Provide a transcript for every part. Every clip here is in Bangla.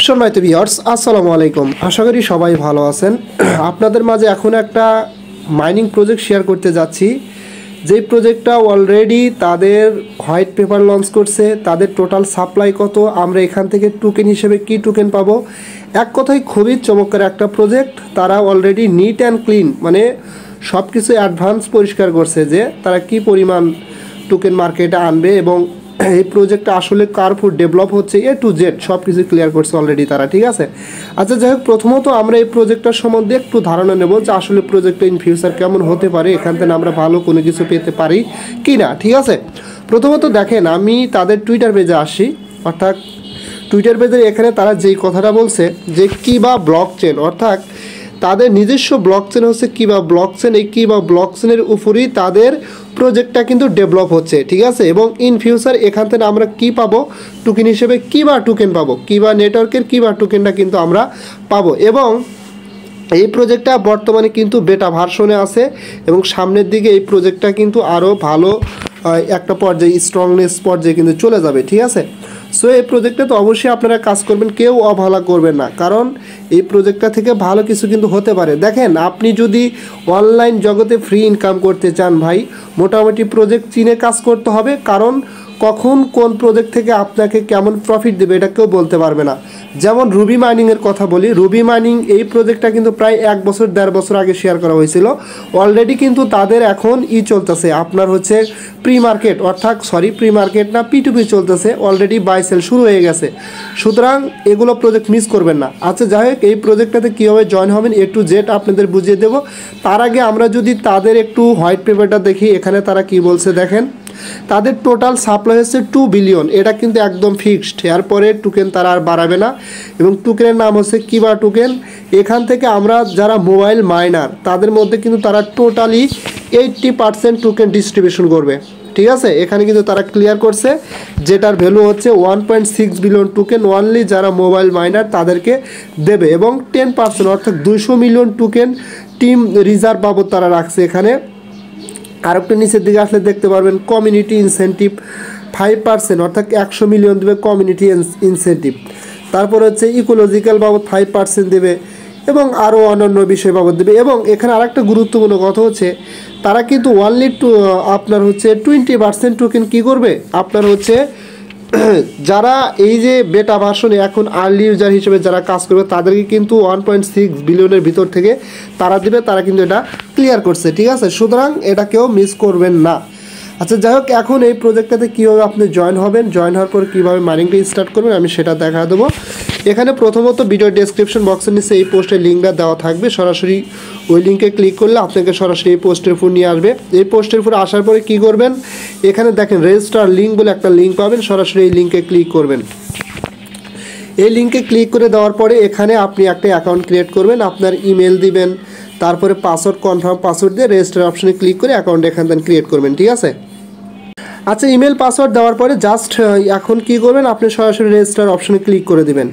সম্মানিত ভিউয়ার্স, আসসালামু আলাইকুম। আশা করি সবাই ভালো আছেন। আপনাদের মাঝে এখন একটা মাইনিং প্রজেক্ট শেয়ার করতে যাচ্ছি। যেই প্রজেক্টটা অলরেডি তাদের হোয়াইট পেপার লঞ্চ করছে, তাদের টোটাল সাপ্লাই কত, আমরা এখান থেকে টোকেন হিসেবে কি টোকেন পাবো। এক কথায় খুবই চমৎকার একটা প্রজেক্ট। তারা অলরেডি নিট অ্যান্ড ক্লিন মানে সব কিছু অ্যাডভান্স পরিষ্কার করছে যে তারা কি পরিমাণ টোকেন মার্কেটে আনবে এবং এই প্রজেক্টটা আসলে কার ফুড ডেভেলপ হচ্ছে এ টু জেড সব কিছু ক্লিয়ার করছে অলরেডি তারা, ঠিক আছে। আচ্ছা, যাই হোক, প্রথমত আমরা এই প্রজেক্টটার সম্বন্ধে একটু ধারণা নেব যে আসলে প্রজেক্টটা ইন ফিউচার কেমন হতে পারে, এখান থেকে আমরা ভালো কোনো কিছু পেতে পারি কি না, ঠিক আছে। প্রথমত দেখেন, আমি তাদের টুইটার পেজে আসি, অর্থাৎ টুইটার পেজের এখানে তারা যেই কথাটা বলছে যে কিবা ব্লক চেন, অর্থাৎ তাদের নিজস্ব ব্লক চেন হচ্ছে কিবা ব্লক চেন। এই কিবা ব্লক চেনের উপরেই তাদের প্রজেক্টটা কিন্তু ডেভেলপ হচ্ছে, ঠিক আছে। এবং ইন ফিউচার এখান থেকে আমরা কি পাবো, টোকেন হিসেবে কিবা টোকেন পাবো, কিবা নেটওয়ার্কের কিবা টোকেনটা কিন্তু আমরা পাবো। এবং এই প্রজেক্টটা বর্তমানে কিন্তু বেটা ভার্সনে আছে এবং সামনের দিকে এই প্রজেক্টটা কিন্তু আরও ভালো একটা পর্যায়ে স্ট্রংনেস পর্যায়ে কিন্তু চলে যাবে, ঠিক আছে। সো এই প্রজেক্টে তো অবশ্যই আপনারা কাজ করবেন, কেউ অবহেলা করবেন না, কারণ এই প্রজেক্টটা থেকে ভালো কিছু কিন্তু হতে পারে। দেখেন, আপনি যদি অনলাইন জগতে ফ্রি ইনকাম করতে চান ভাই, মোটামুটি প্রজেক্ট চিনে কাজ করতে হবে, কারণ কখন কোন প্রজেক্ট থেকে আপনাকে কেমন প্রফিট দেবে এটা কেউ বলতে পারবে না। যেমন রুবি মাইনিংয়ের কথা বলি, রুবি মাইনিং এই প্রজেক্টটা কিন্তু প্রায় 1 বছর 1.5 বছর আগে শেয়ার করা হয়েছিল। অলরেডি কিন্তু তাদের এখন চলতেছে আপনার হচ্ছে প্রি মার্কেট, অর্থাৎ প্রি মার্কেট না, P2P চলতেছে, অলরেডি বাই সেল শুরু হয়ে গেছে। সুতরাং এগুলো প্রজেক্ট মিস করবেন না। আচ্ছা, যাই হোক, এই প্রজেক্টটাতে কীভাবে জয়েন হবেন এ টু জেড আপনাদের বুঝিয়ে দেবো। তার আগে আমরা যদি তাদের একটু হোয়াইট পেপারটা দেখি, এখানে তারা কি বলছে দেখেন। তাদের টোটাল সাপ্লাই হচ্ছে 2 বিলিয়ন, এটা কিন্তু একদম ফিক্সড। এরপরে টোকেন তারা আর বাড়াবে না এবং টোকেনের নাম হচ্ছে কিবা টোকেন। এখান থেকে আমরা যারা মোবাইল মাইনার তাদের মধ্যে কিন্তু তারা টোটালি 80% টোকেন ডিস্ট্রিবিউশন করবে, ঠিক আছে। এখানে কিন্তু তারা ক্লিয়ার করছে, যেটার ভ্যালু হচ্ছে 1.6 বিলিয়ন টোকেন ওনলি যারা মোবাইল মাইনার তাদেরকে দেবে এবং 10% অর্থাৎ 200 মিলিয়ন টোকেন টিম রিজার্ভ বাবদ তারা রাখছে। এখানে আর একটু নিচের দিকে আসলে দেখতে পারবেন কমিউনিটি ইনসেন্টিভ 5%, অর্থাৎ 100 মিলিয়ন দেবে কমিউনিটি ইনসেন্টিভ। তারপর হচ্ছে ইকোলজিক্যাল বাবদ 5% দেবে এবং আরও অন্যান্য বিষয় বাবদ দেবে। এবং এখানে আরেকটা গুরুত্বপূর্ণ কথা হচ্ছে, তারা কিন্তু ওনলি আপনার হচ্ছে 20% টোকেন কী করবে, আপনার হচ্ছে যারা এই যে বেটা ভার্সনে এখন আর্লি ইউজার হিসেবে যারা কাজ করবে তাদেরকে কিন্তু 1.6 বিলিয়নের ভিতর থেকে তারা দেবে, তারা কিন্তু এটা ক্লিয়ার করছে, ঠিক আছে। সুতরাং এটা কেউ মিস করবেন না। আচ্ছা, যাই হোক, এখন এই প্রজেক্টটাতে কীভাবে আপনি জয়েন হবেন, জয়েন হওয়ার পর কীভাবে মাইনিংটা স্টার্ট করবেন আমি সেটা দেখা দেবো। এখানে প্রথমত ভিডিও ডেসক্রিপশন বক্সের নিচে এই পোস্টের লিঙ্কটা দেওয়া থাকবে, সরাসরি ওই লিঙ্কে ক্লিক করলে আপনাকে সরাসরি এই পোস্টের উপর নিয়ে আসবে। এই পোস্টের উপর আসার পরে কী করবেন, এখানে দেখেন রেজিস্টার লিঙ্ক বলে একটা লিঙ্ক পাবেন, সরাসরি এই লিঙ্কে ক্লিক করবেন। এই লিঙ্কে ক্লিক করে দেওয়ার পরে এখানে আপনি একটা অ্যাকাউন্ট ক্রিয়েট করবেন, আপনার ইমেল দিবেন, তারপরে পাসওয়ার্ড কনফার্ম পাসওয়ার্ড দিয়ে রেজিস্টার অপশনে ক্লিক করে অ্যাকাউন্ট এখান থেকে ক্রিয়েট করবেন, ঠিক আছে। আচ্ছা, ইমেল পাসওয়ার্ড দেওয়ার পরে জাস্ট এখন কী করবেন, আপনি সরাসরি রেজিস্টার অপশনে ক্লিক করে দিবেন।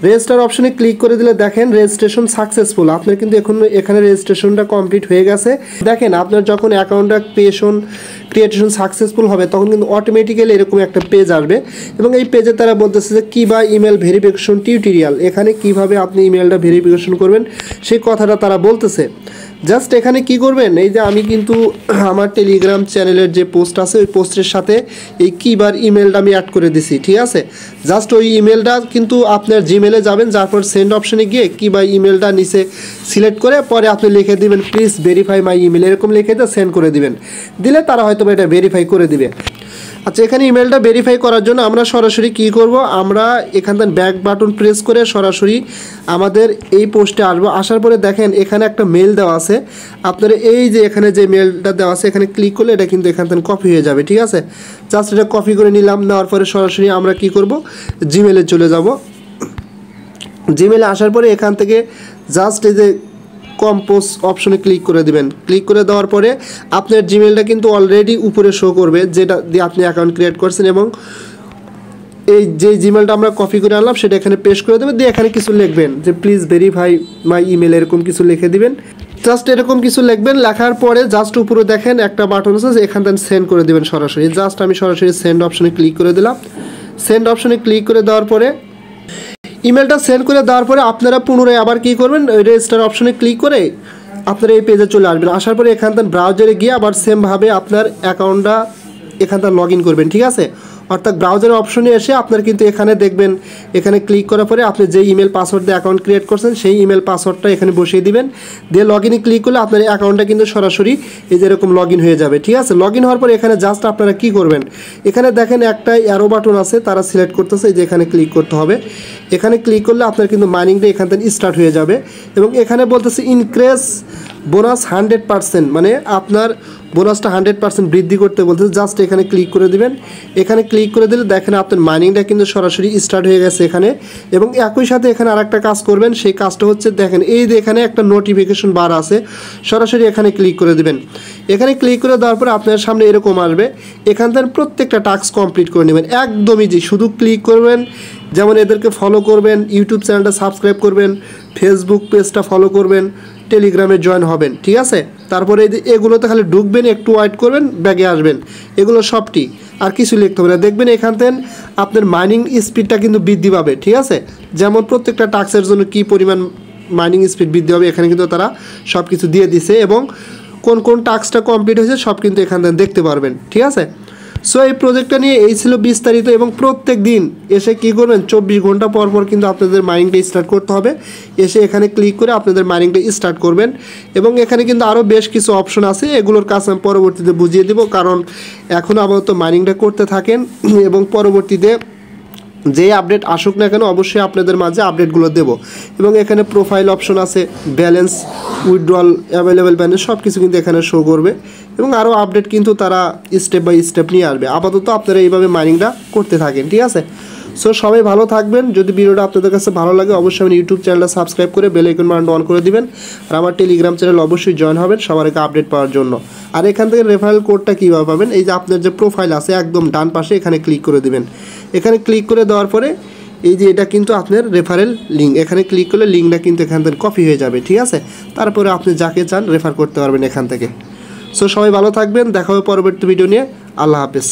রেজিস্টার অপশনে ক্লিক করে দিলে দেখেন রেজিস্ট্রেশন সাকসেসফুল, আপনার কিন্তু এখানে রেজিস্ট্রেশনটা কমপ্লিট হয়ে গেছে। দেখেন, আপনার যখন অ্যাকাউন্টটা ক্রিয়েশন সাকসেসফুল হবে তখন কিন্তু অটোমেটিক্যালি এরকম একটা পেজ আসবে এবং এই পেজে তারা বলতেছে যে কিবা ইমেল ভেরিফিকেশন টিউটোরিয়াল, এখানে কিভাবে আপনি ইমেলটা ভেরিফিকেশন করবেন সেই কথাটা তারা বলতেছে। জাস্ট এখানে কি করবেন, এই যে আমি কিন্তু আমার টেলিগ্রাম চ্যানেলের যে পোস্ট আছে ওই পোস্টের সাথে এই কিবার ইমেলটা আমি অ্যাড করে দিছি, ঠিক আছে। জাস্ট ওই ইমেলটা কিন্তু আপনার জিমেলে যাবেন, যারপর সেন্ড অপশনে গিয়ে কিবা ইমেলটা নিচে সিলেক্ট করে পরে আপনি লিখে দিবেন প্লিজ ভেরিফাই মাই ইমেল, এরকম লিখে দিয়ে সেন্ড করে দিবেন, দিলে তারা হয়তো এটা ভেরিফাই করে দিবে। আচ্ছা, এখানে ইমেলটা ভেরিফাই করার জন্য আমরা সরাসরি কি করব, আমরা এখান থেকে ব্যাক বাটন প্রেস করে সরাসরি আমাদের এই পোস্টে আসবো। আসার পরে দেখেন এখানে একটা মেল দেওয়া আছে, আপনারা এই যে এখানে যে মেলটা দেওয়া আছে এখানে ক্লিক করলে এটা কিন্তু এখান থেকে কপি হয়ে যাবে, ঠিক আছে। জাস্ট এটা কপি করে নিলাম, নেওয়ার পরে সরাসরি আমরা কি করব, জিমেলে চলে যাব। জিমেলে আসার পরে এখান থেকে জাস্ট এই যে কম্পোজ অপশনে ক্লিক করে দিবেন। ক্লিক করে দেওয়ার পরে আপনার জিমেলটা কিন্তু অলরেডি উপরে শো করবে, যেটা দিয়ে আপনি অ্যাকাউন্ট ক্রিয়েট করছেন এবং এই যে জিমেলটা আমরা কপি করে আনলাম সেটা এখানে পেস্ট করে দেবেন, দিয়ে এখানে কিছু লিখবেন যে প্লিজ ভেরিফাই মাই ইমেল, এরকম কিছু লিখে দিবেন। জাস্ট এরকম কিছু লিখবেন, লেখার পরে জাস্ট উপরে দেখেন একটা বাটন আছে, এখান থেকে সেন্ড করে দেবেন সরাসরি। জাস্ট আমি সরাসরি সেন্ড অপশনে ক্লিক করে দিলাম। সেন্ড অপশনে ক্লিক করে দেওয়ার পরে ইমেলটা সেন্ড করে দেওয়ার পরে আপনারা পুনরায় আবার কী করবেন, ওই রেজিস্টার অপশনে ক্লিক করে আপনারা এই পেজে চলে আসবেন। আসার পরে এখান থেকে ব্রাউজারে গিয়ে আবার সেমভাবে আপনার অ্যাকাউন্টটা এখান থেকে লগ ইন করবেন, ঠিক আছে। অর্থাৎ ব্রাউজারের অপশনে এসে আপনার কিন্তু এখানে দেখবেন, এখানে ক্লিক করার পরে আপনি যে ইমেল পাসওয়ার্ড দিয়ে অ্যাকাউন্ট ক্রিয়েট করছেন সেই ইমেল পাসওয়ার্ডটা এখানে বসিয়ে দিবেন, দিয়ে লগ ইনে ক্লিক করলে আপনার অ্যাকাউন্টটা কিন্তু সরাসরি এই যেরকম লগ ইন হয়ে যাবে, ঠিক আছে। লগ ইন হওয়ার পরে এখানে জাস্ট আপনারা কী করবেন, এখানে দেখেন একটা অ্যারো বাটন আছে, তারা সিলেক্ট করতেছে, যে এখানে ক্লিক করতে হবে। এখানে ক্লিক করলে আপনার কিন্তু মাইনিংটা এখান থেকে স্টার্ট হয়ে যাবে এবং এখানে বলতেছে ইনক্রিজ বোনাস 100%, মানে আপনার বোনাসটা 100% বৃদ্ধি করতে বলতেছে। জাস্ট এখানে ক্লিক করে দিবেন। এখানে ক্লিক করে দিলে দেখেন আপনার মাইনিংটা কিন্তু সরাসরি স্টার্ট হয়ে গেছে এখানে। এবং একই সাথে এখানে আরেকটা কাজ করবেন, সেই কাজটা হচ্ছে দেখেন এই যে এখানে একটা নোটিফিকেশন বার আছে, সরাসরি এখানে ক্লিক করে দিবেন। এখানে ক্লিক করে দেওয়ার পরে আপনার সামনে এরকম আসবে, এখান থেকে প্রত্যেকটা টাস্ক কমপ্লিট করে নেবেন একদমই। যে শুধু ক্লিক করবেন, যেমন এদেরকে ফলো করবেন, ইউটিউব চ্যানেলটা সাবস্ক্রাইব করবেন, ফেসবুক পেজটা ফলো করবেন, টেলিগ্রামে জয়েন হবেন, ঠিক আছে। তারপরে এগুলোতে খালি ঢুকবেন, একটু ওয়েট করবেন, ব্যাগে আসবেন, এগুলো সবটি, আর কিছু লিখতে হবে না। দেখবেন এখান থেকে আপনার মাইনিং স্পিডটা কিন্তু বৃদ্ধি পাবে, ঠিক আছে। যেমন প্রত্যেকটা টাস্কের জন্য কী পরিমাণ মাইনিং স্পিড বৃদ্ধি হবে এখানে কিন্তু তারা সব কিছু দিয়ে দিছে এবং কোন কোন টাস্কটা কমপ্লিট হয়েছে সব কিন্তু এখান থেকে দেখতে পারবেন, ঠিক আছে। সো এই প্রজেক্টটা নিয়ে এই ছিল বিস্তারিত। এবং প্রত্যেক দিন এসে কী করবেন, 24 ঘন্টা পর পর কিন্তু আপনাদের মাইনিংটা স্টার্ট করতে হবে। এসে এখানে ক্লিক করে আপনাদের মাইনিংটা স্টার্ট করবেন। এবং এখানে কিন্তু আরও বেশ কিছু অপশন আছে, এগুলোর কাজ আমি পরবর্তীতে বুঝিয়ে দেবো, কারণ এখন আপাতত মাইনিংটা করতে থাকেন এবং পরবর্তীতে যে আপডেট আসুক না কেন অবশ্যই আপনাদের মাঝে আপডেটগুলো দেব। এবং এখানে প্রোফাইল অপশন আছে, ব্যালেন্স, উইথড্রল, অ্যাভেলেবেল ব্যালেন্স সব কিছু কিন্তু এখানে শো করবে এবং আরও আপডেট কিন্তু তারা স্টেপ বাই স্টেপ নিয়ে আসবে। আপাতত আপনারা এইভাবে মাইনিংটা করতে থাকেন, ঠিক আছে। সো সবাই ভালো থাকবেন। যদি ভিডিওটা আপনাদের কাছে ভালো লাগে অবশ্যই আমার ইউটিউব চ্যানেলটা সাবস্ক্রাইব করে বেল আইকন বাটনটা অন করে দিবেন, আর আমার টেলিগ্রাম চ্যানেল অবশ্যই জয়েন হবেন সবার আগে আপডেট পাওয়ার জন্য। আর এখান থেকে রেফারেল কোডটা কীভাবে পাবেন, এই যে আপনার যে প্রোফাইল আছে একদম ডান পাশে এখানে ক্লিক করে দিবেন। এখানে ক্লিক করে দেওয়ার পরে এই যে এটা কিন্তু আপনার রেফারেল লিঙ্ক, এখানে ক্লিক করলে লিঙ্কটা কিন্তু এখান থেকে কপি হয়ে যাবে, ঠিক আছে। তারপরে আপনি যাকে চান রেফার করতে পারবেন এখান থেকে। সো সবাই ভালো থাকবেন, দেখা হবে পরবর্তী ভিডিও নিয়ে। আল্লাহ হাফেজ।